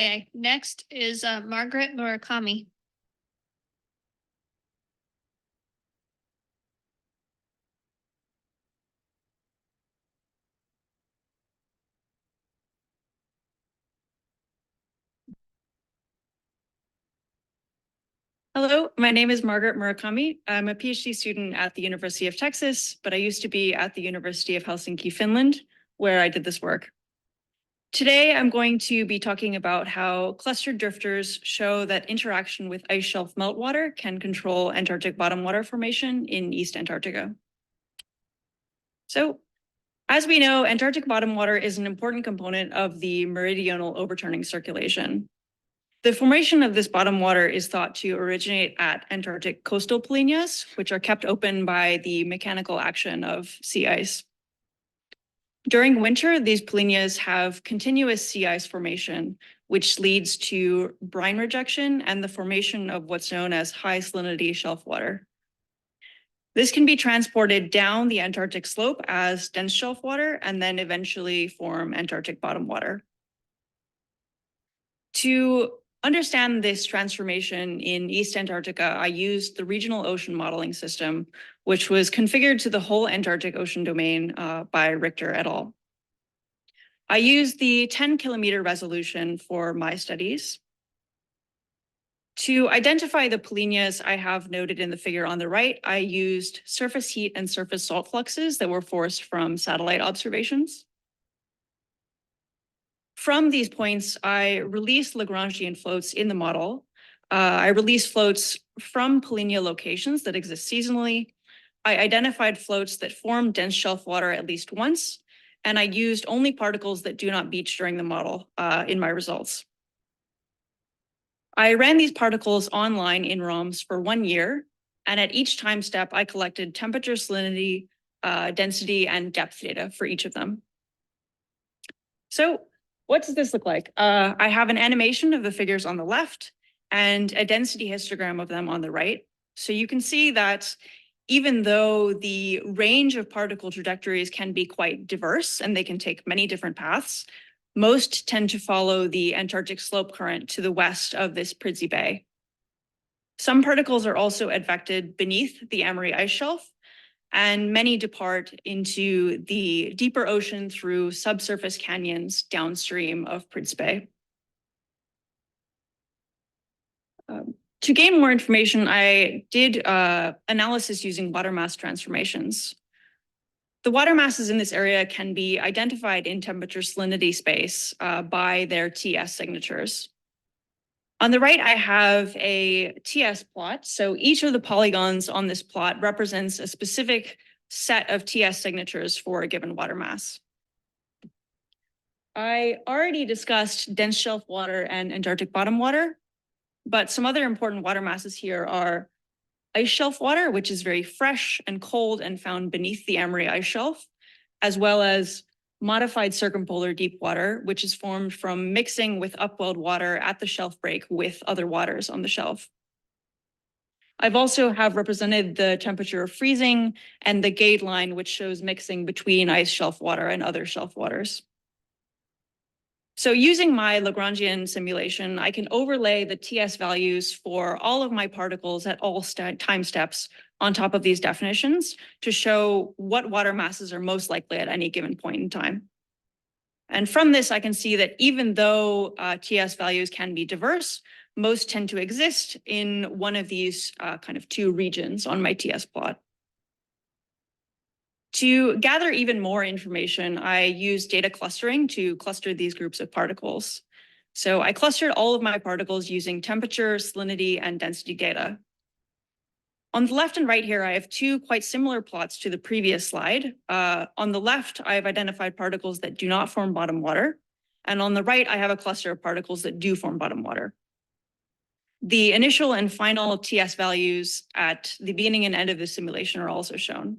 Okay, next is Margaret Murakami. Hello, my name is Margaret Murakami. I'm a PhD student at the University of Texas, but I used to be at the University of Helsinki, Finland, where I did this work. Today, I'm going to be talking about how clustered drifters show that interaction with ice shelf meltwater can control Antarctic bottom water formation in East Antarctica. So, as we know, Antarctic bottom water is an important component of the meridional overturning circulation. The formation of this bottom water is thought to originate at Antarctic coastal polynyas, which are kept open by the mechanical action of sea ice. During winter, these polynyas have continuous sea ice formation, which leads to brine rejection and the formation of what's known as high salinity shelf water. This can be transported down the Antarctic slope as dense shelf water and then eventually form Antarctic bottom water. To understand this transformation in East Antarctica, I used the regional ocean modeling system, which was configured to the whole Antarctic ocean domain by Richter et al. I used the 10-kilometer resolution for my studies. To identify the polynyas I have noted in the figure on the right, I used surface heat and surface salt fluxes that were forced from satellite observations. From these points, I released Lagrangian floats in the model. I released floats from polynya locations that exist seasonally. I identified floats that form dense shelf water at least once, and I used only particles that do not beach during the model in my results. I ran these particles online in ROMs for 1 year, and at each time step, I collected temperature, salinity, density, and depth data for each of them. So, what does this look like? I have an animation of the figures on the left and a density histogram of them on the right. So you can see that even though the range of particle trajectories can be quite diverse and they can take many different paths, most tend to follow the Antarctic slope current to the west of this Pridzy Bay. Some particles are also advected beneath the Amory ice shelf, and many depart into the deeper ocean through subsurface canyons downstream of Pridzy Bay. To gain more information, I did analysis using water mass transformations. The water masses in this area can be identified in temperature salinity space by their TS signatures. On the right, I have a TS plot. So each of the polygons on this plot represents a specific set of TS signatures for a given water mass. I already discussed dense shelf water and Antarctic bottom water, but some other important water masses here are ice shelf water, which is very fresh and cold and found beneath the Amory ice shelf, as well as modified circumpolar deep water, which is formed from mixing with upwelled water at the shelf break with other waters on the shelf. I've also have represented the temperature of freezing and the gauge line, which shows mixing between ice shelf water and other shelf waters. So using my Lagrangian simulation, I can overlay the TS values for all of my particles at all time steps on top of these definitions to show what water masses are most likely at any given point in time. And from this, I can see that even though TS values can be diverse, most tend to exist in one of these kind of two regions on my TS plot. To gather even more information, I used data clustering to cluster these groups of particles. So I clustered all of my particles using temperature, salinity, and density data. On the left and right here, I have two quite similar plots to the previous slide. On the left, I've identified particles that do not form bottom water. And on the right, I have a cluster of particles that do form bottom water. The initial and final TS values at the beginning and end of the simulation are also shown.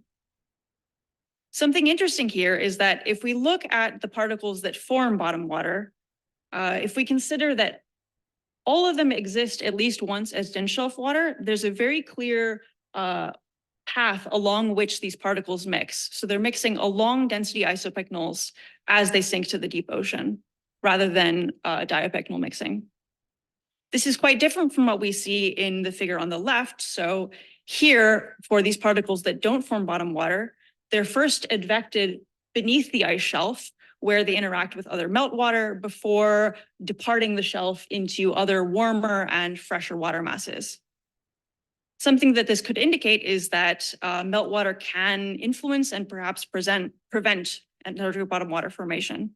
Something interesting here is that if we look at the particles that form bottom water, if we consider that all of them exist at least once as dense shelf water, there's a very clear path along which these particles mix. So they're mixing along density isopycnals as they sink to the deep ocean. rather than diapectinal mixing. This is quite different from what we see in the figure on the left. So here, for these particles that don't form bottom water, they're first advected beneath the ice shelf, where they interact with other meltwater before departing the shelf into other warmer and fresher water masses. Something that this could indicate is that meltwater can influence and perhaps prevent Antarctic bottom water formation.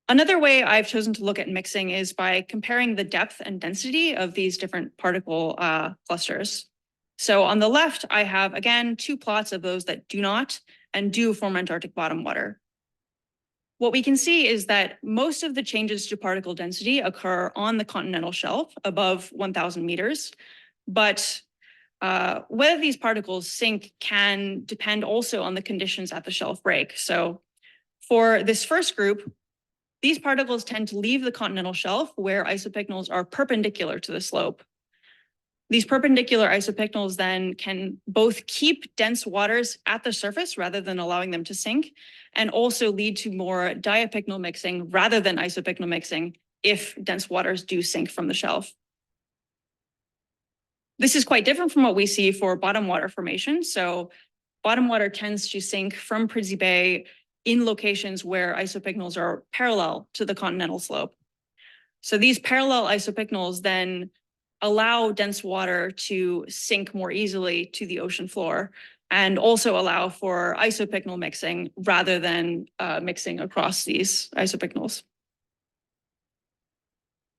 Another way I've chosen to look at mixing is by comparing the depth and density of these different particle clusters. So on the left, I have, again, two plots of those that do not and do form Antarctic bottom water. What we can see is that most of the changes to particle density occur on the continental shelf above 1,000 meters, but whether these particles sink can depend also on the conditions at the shelf break. So for this first group, these particles tend to leave the continental shelf where isopycnals are perpendicular to the slope. These perpendicular isopycnals then can both keep dense waters at the surface rather than allowing them to sink, and also lead to more diapycnal mixing rather than isopycnal mixing if dense waters do sink from the shelf. This is quite different from what we see for bottom water formation. So bottom water tends to sink from Pridzy Bay in locations where isopycnals are parallel to the continental slope. So these parallel isopycnals then allow dense water to sink more easily to the ocean floor and also allow for isopycnal mixing rather than mixing across these isopycnals.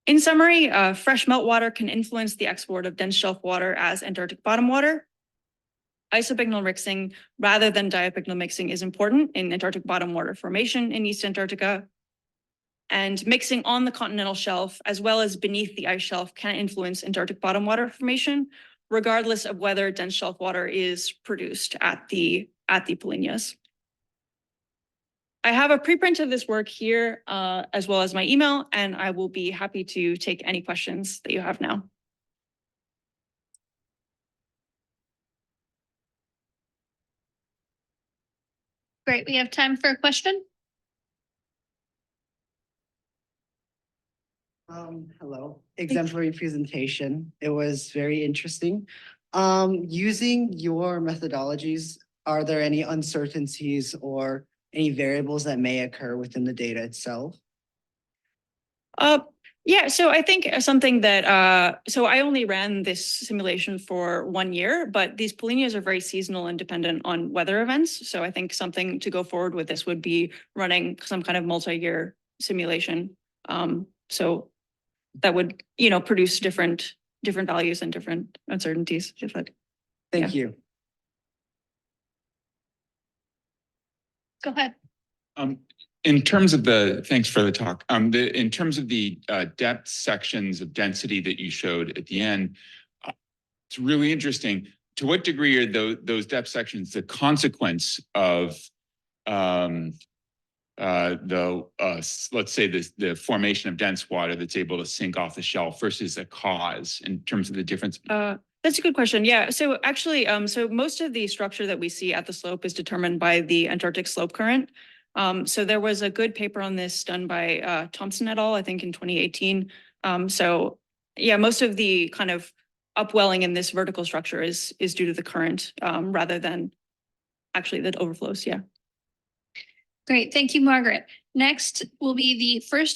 In summary, fresh meltwater can influence the export of dense shelf water as Antarctic bottom water. Isopycnal mixing rather than diapycnal mixing is important in Antarctic bottom water formation in East Antarctica. And mixing on the continental shelf as well as beneath the ice shelf can influence Antarctic bottom water formation, regardless of whether dense shelf water is produced at the polynyas. I have a preprint of this work here, as well as my email, and I will be happy to take any questions that you have now. Great, we have time for a question. Hello, exemplary presentation. It was very interesting. Using your methodologies, are there any uncertainties or any variables that may occur within the data itself? Yeah, so I think something that, so I only ran this simulation for 1 year, but these polynyas are very seasonal and dependent on weather events. So I think something to go forward with this would be running some kind of multi-year simulation. So that would, produce different values and different uncertainties. Thank you. Go ahead. In terms of thanks for the talk. In terms of the depth sections of density that you showed at the end, it's really interesting. To what degree are those depth sections the consequence of let's say the formation of dense water that's able to sink off the shelf versus a cause in terms of the difference? That's a good question. Yeah. So actually, so most of the structure that we see at the slope is determined by the Antarctic slope current. So there was a good paper on this done by Thompson et al., I think in 2018. So yeah, most of the kind of upwelling in this vertical structure is due to the current rather than actually the overflows. Yeah. Great, thank you, Margaret. Next will be the first